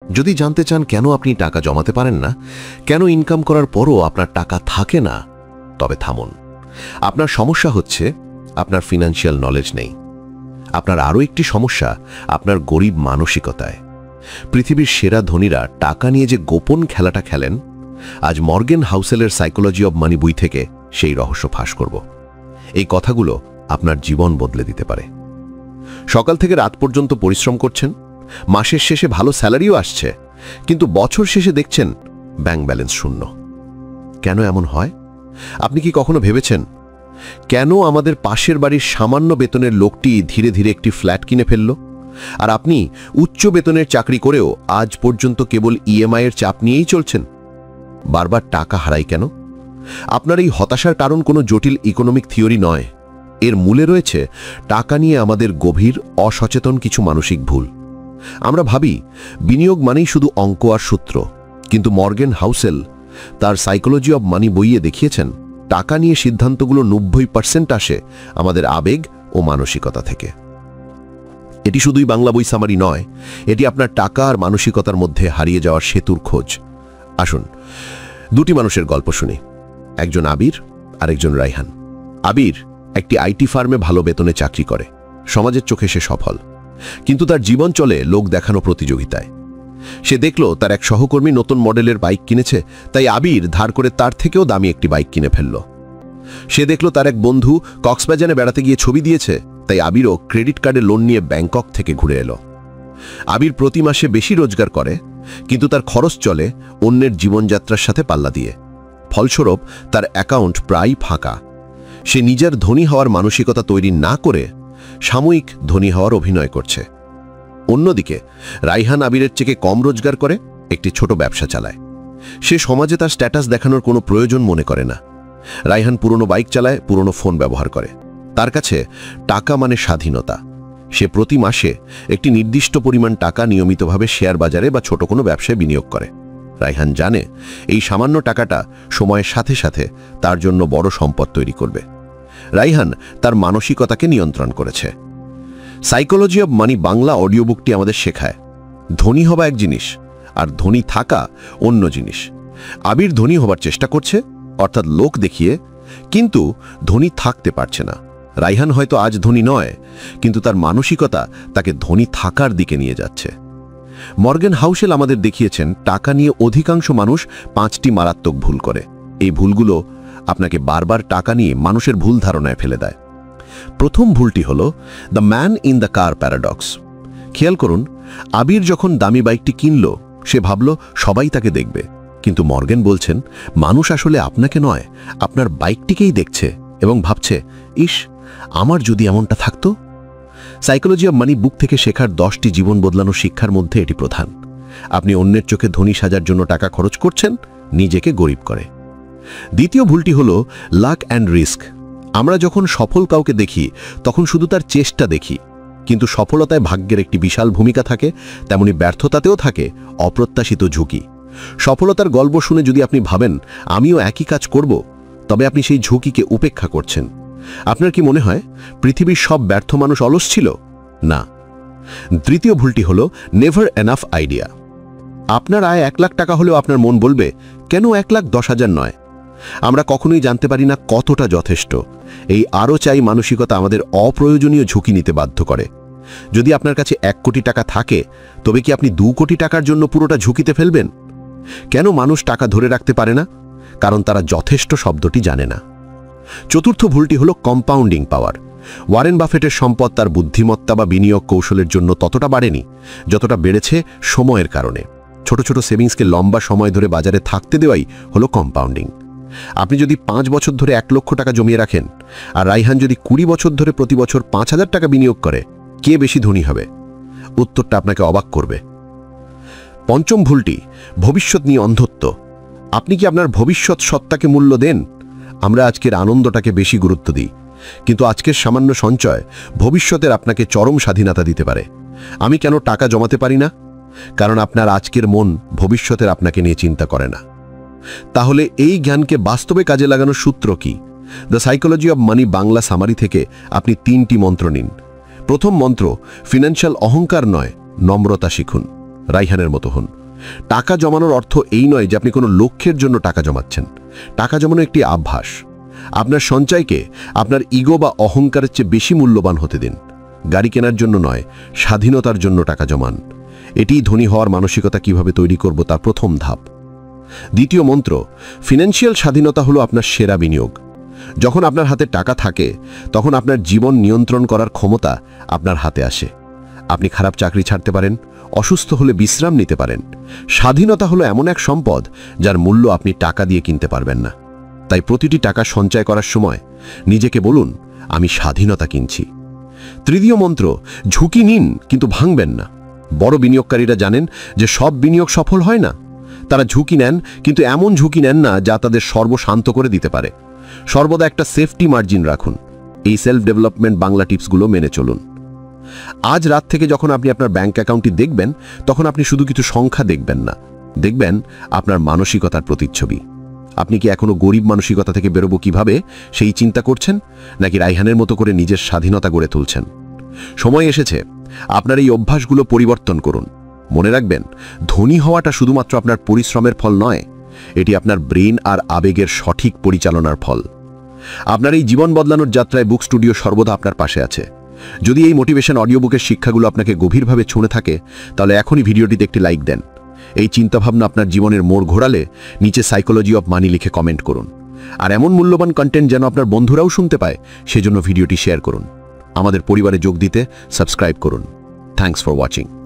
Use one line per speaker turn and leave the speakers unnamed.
যদি জানতে চান কেন আপনি টাকা জমাতে পারেন না, কেন ইনকাম করার পরও আপনার টাকা থাকে না, তবে থামুন। আপনার সমস্যা হচ্ছে আপনার ফিনান্সিয়াল নলেজ নেই। আপনার আরও একটি সমস্যা আপনার গরিব মানসিকতায়। পৃথিবীর সেরা ধনীরা টাকা নিয়ে যে গোপন খেলাটা খেলেন, আজ মর্গেন হাউসেলের সাইকোলজি অব মানি বই থেকে সেই রহস্য ফাঁস করব। এই কথাগুলো আপনার জীবন বদলে দিতে পারে। সকাল থেকে রাত পর্যন্ত পরিশ্রম করছেন, মাসের শেষে ভালো স্যালারিও আসছে, কিন্তু বছর শেষে দেখছেন ব্যাংক ব্যালেন্স শূন্য। কেন এমন হয়? আপনি কি কখনো ভেবেছেন কেন আমাদের পাশের বাড়ির সামান্য বেতনের লোকটি ধীরে ধীরে একটি ফ্ল্যাট কিনে ফেলল, আর আপনি উচ্চ বেতনের চাকরি করেও আজ পর্যন্ত কেবল ইএমআইয়ের চাপ নিয়েই চলছেন? বারবার টাকা হারাই কেন? আপনার এই হতাশার কারণ কোনো জটিল ইকোনমিক থিওরি নয়। এর মূলে রয়েছে টাকা নিয়ে আমাদের গভীর অসচেতন কিছু মানসিক ভুল। আমরা ভাবি বিনিয়োগ মানেই শুধু অঙ্ক আর সূত্র, কিন্তু মর্গেন হাউসেল তার সাইকোলজি অব মানি বইয়ে দেখিয়েছেন টাকা নিয়ে সিদ্ধান্তগুলো 90% আসে আমাদের আবেগ ও মানসিকতা থেকে। এটি শুধুই বাংলা বই সামারি নয়, এটি আপনার টাকা আর মানসিকতার মধ্যে হারিয়ে যাওয়ার সেতুর খোঁজ। আসুন দুটি মানুষের গল্প শুনি, একজন আবির আর একজন রাইহান। আবির একটি আইটি ফার্মে ভালো বেতনে চাকরি করে, সমাজের চোখে সে সফল, কিন্তু তার জীবন চলে লোক দেখানো প্রতিযোগিতায়। সে দেখল তার এক সহকর্মী নতুন মডেলের বাইক কিনেছে, তাই আবির ধার করে তার থেকেও দামি একটি বাইক কিনে ফেলল। সে দেখল তার এক বন্ধু কক্সবাজারে বেড়াতে গিয়ে ছবি দিয়েছে, তাই আবিরও ক্রেডিট কার্ডে লোন নিয়ে ব্যাংকক থেকে ঘুরে এলো। আবির প্রতি মাসে বেশি রোজগার করে, কিন্তু তার খরচ চলে অন্যের জীবনযাত্রার সাথে পাল্লা দিয়ে। ফলস্বরূপ তার অ্যাকাউন্ট প্রায় ফাঁকা। সে নিজের ধনী হওয়ার মানসিকতা তৈরি না করে সাময়িক ধনী হওয়ার অভিনয় করছে। অন্যদিকে রাইহান আবিরের চেয়ে কম রোজগার করে, একটি ছোট ব্যবসা চালায়। সে সমাজে তার স্ট্যাটাস দেখানোর কোনো প্রয়োজন মনে করে না। রাইহান পুরনো বাইক চালায়, পুরনো ফোন ব্যবহার করে। তার কাছে টাকা মানে স্বাধীনতা। সে প্রতি মাসে একটি নির্দিষ্ট পরিমাণ টাকা নিয়মিতভাবে শেয়ার বাজারে বা ছোট কোনো ব্যবসায় বিনিয়োগ করে। রাইহান জানে এই সামান্য টাকাটা সময়ের সাথে সাথে তার জন্য বড় সম্পদ তৈরি করবে। রাইহান তার মানসিকতাকে নিয়ন্ত্রণ করেছে। Psychology of money Bangla audio বুকটি আমাদের শেখায় ধনী হওয়া এক জিনিস আর ধনী থাকা অন্য জিনিস। আবির ধনী হবার চেষ্টা করছে, অর্থাৎ লোক দেখিয়ে, কিন্তু ধনী থাকতে পারছে না। রাইহান হয়তো আজ ধনী নয়, কিন্তু তার মানসিকতা তাকে ধনী থাকার দিকে নিয়ে যাচ্ছে। মর্গেন হাউসেল আমাদের দেখিয়েছেন টাকা নিয়ে অধিকাংশ মানুষ 5টি মারাত্মক ভুল করে। এই ভুলগুলো আপনাকে বারবার টাকা নিয়ে মানুষের ভুল ধারণায় ফেলে দেয়। প্রথম ভুলটি হল the man in the car paradox. খেয়াল করুন, আবির যখন দামি বাইকটি কিনল, সে ভাবল সবাই তাকে দেখবে, কিন্তু মর্গেন বলছেন মানুষ আসলে আপনাকে নয়, আপনার বাইকটিকেই দেখছে এবং ভাবছে, ইস, আমার যদি এমনটা থাকতো। সাইকোলজি অব মানি বুক থেকে শেখার 10টি জীবন বদলানো শিক্ষার মধ্যে এটি প্রধান। আপনি অন্যের চোখে ধনী সাজার জন্য টাকা খরচ করছেন, নিজেকে গরিব করে। দ্বিতীয় ভুলটি হল লাক অ্যান্ড রিস্ক। আমরা যখন সফল কাউকে দেখি তখন শুধু তার চেষ্টা দেখি, কিন্তু সফলতায় ভাগ্যের একটি বিশাল ভূমিকা থাকে, তেমনি ব্যর্থতাতেও থাকে অপ্রত্যাশিত ঝুঁকি। সফলতার গল্প শুনে যদি আপনি ভাবেন আমিও একই কাজ করব, তবে আপনি সেই ঝুঁকিকে উপেক্ষা করছেন। আপনার কি মনে হয় পৃথিবীর সব ব্যর্থ মানুষ অলস ছিল? না। তৃতীয় ভুলটি হল নেভার এনাফ আইডিয়া। আপনার আয় 1 লাখ টাকা হলেও আপনার মন বলবে, কেন 1,10,000 নয়? আমরা কখনোই জানতে পারি না কতটা যথেষ্ট। এই আরও চাই মানসিকতা আমাদের অপ্রয়োজনীয় ঝুঁকি নিতে বাধ্য করে। যদি আপনার কাছে 1 কোটি টাকা থাকে, তবে কি আপনি 2 কোটি টাকার জন্য পুরোটা ঝুঁকিতে ফেলবেন? কেন মানুষ টাকা ধরে রাখতে পারে না? কারণ তারা যথেষ্ট শব্দটি জানে না। চতুর্থ ভুলটি হল কম্পাউন্ডিং পাওয়ার। ওয়ারেন বাফেটের সম্পদ তার বুদ্ধিমত্তা বা বিনিয়োগ কৌশলের জন্য ততটা বাড়েনি যতটা বেড়েছে সময়ের কারণে। ছোট ছোট সেভিংসকে লম্বা সময় ধরে বাজারে থাকতে দেওয়াই হলো কম্পাউন্ডিং। আপনি যদি 5 বছর ধরে 1 লক্ষ টাকা জমিয়ে রাখেন, আর রাইহান যদি 20 বছর ধরে প্রতি বছর 5,000 টাকা বিনিয়োগ করে, কে বেশি ধনী হবে? উত্তরটা আপনাকে অবাক করবে। পঞ্চম ভুলটি ভবিষ্যৎ নিয়ে অন্ধত্ব। আপনি কি আপনার ভবিষ্যৎ সত্তাকে মূল্য দেন? আমরা আজকের আনন্দটাকে বেশি গুরুত্ব দিই, কিন্তু আজকের সামান্য সঞ্চয় ভবিষ্যতের আপনাকে চরম স্বাধীনতা দিতে পারে। আমি কেন টাকা জমাতে পারি না? কারণ আপনার আজকের মন ভবিষ্যতের আপনাকে নিয়ে চিন্তা করে না। তাহলে এই জ্ঞানকে বাস্তবে কাজে লাগানোর সূত্র কি? The psychology of money Bangla summary থেকে আপনি 3টি মন্ত্র নিন। প্রথম মন্ত্র, ফিনান্সিয়াল অহংকার নয়, নম্রতা শিখুন। রাইহানের মতো হন। টাকা জমানোর অর্থ এই নয় যে আপনি কোনো লক্ষ্যের জন্য টাকা জমাচ্ছেন। টাকা জমানো একটি অভ্যাস। আপনার সঞ্চয়কে আপনার ইগো বা অহংকারের চেয়ে বেশি মূল্যবান হতে দিন। গাড়ি কেনার জন্য নয়, স্বাধীনতার জন্য টাকা জমান। এটিই ধনী হওয়ার মানসিকতা কিভাবে তৈরি করব তার প্রথম ধাপ। দ্বিতীয় মন্ত্র, ফিনান্সিয়াল স্বাধীনতা হলো আপনার সেরা বিনিয়োগ। যখন আপনার হাতে টাকা থাকে তখন আপনার জীবন নিয়ন্ত্রণ করার ক্ষমতা আপনার হাতে আসে। আপনি খারাপ চাকরি ছাড়তে পারেন, অসুস্থ হলে বিশ্রাম নিতে পারেন। স্বাধীনতা হলো এমন এক সম্পদ যার মূল্য আপনি টাকা দিয়ে কিনতে পারবেন না। তাই প্রতিটি টাকা সঞ্চয় করার সময় নিজেকে বলুন, আমি স্বাধীনতা কিনছি। তৃতীয় মন্ত্র, ঝুঁকি নিন কিন্তু ভাঙবেন না। বড় বিনিয়োগকারীরা জানেন যে সব বিনিয়োগ সফল হয় না। তারা ঝুঁকি নেন, কিন্তু এমন ঝুঁকি নেন না যা তাদের সর্বশান্ত করে দিতে পারে। সর্বদা একটা সেফটি মার্জিন রাখুন। এই সেলফ ডেভেলপমেন্ট বাংলা টিপসগুলো মেনে চলুন। আজ রাত থেকে যখন আপনি আপনার ব্যাংক অ্যাকাউন্টটি দেখবেন, তখন আপনি শুধু কিছু সংখ্যা দেখবেন না, দেখবেন আপনার মানসিকতার প্রতিচ্ছবি। আপনি কি এখনো গরিব মানসিকতা থেকে বেরোবো কিভাবে সেই চিন্তা করছেন, নাকি রাইহানের মতো করে নিজের স্বাধীনতা গড়ে তুলছেন? সময় এসেছে আপনার এই অভ্যাসগুলো পরিবর্তন করুন। মনে রাখবেন, ধনী হওয়াটা শুধুমাত্র আপনার পরিশ্রমের ফল নয়, এটি আপনার ব্রেন আর আবেগের সঠিক পরিচালনার ফল। আপনার এই জীবন বদলানোর যাত্রায় বুক স্টুডিও সর্বদা আপনার পাশে আছে। যদি এই মোটিভেশন অডিও বুকের শিক্ষাগুলো আপনাকে গভীরভাবে ছুঁয়ে থাকে, তাহলে এখনই ভিডিওটিতে একটি লাইক দেন। এই চিন্তাভাবনা আপনার জীবনের মোড় ঘোরালে নিচে সাইকোলজি অফ মানি লিখে কমেন্ট করুন। আর এমন মূল্যবান কন্টেন্ট যেন আপনার বন্ধুরাও শুনতে পায়, সেজন্য ভিডিওটি শেয়ার করুন। আমাদের পরিবারে যোগ দিতে সাবস্ক্রাইব করুন। Thanks for watching.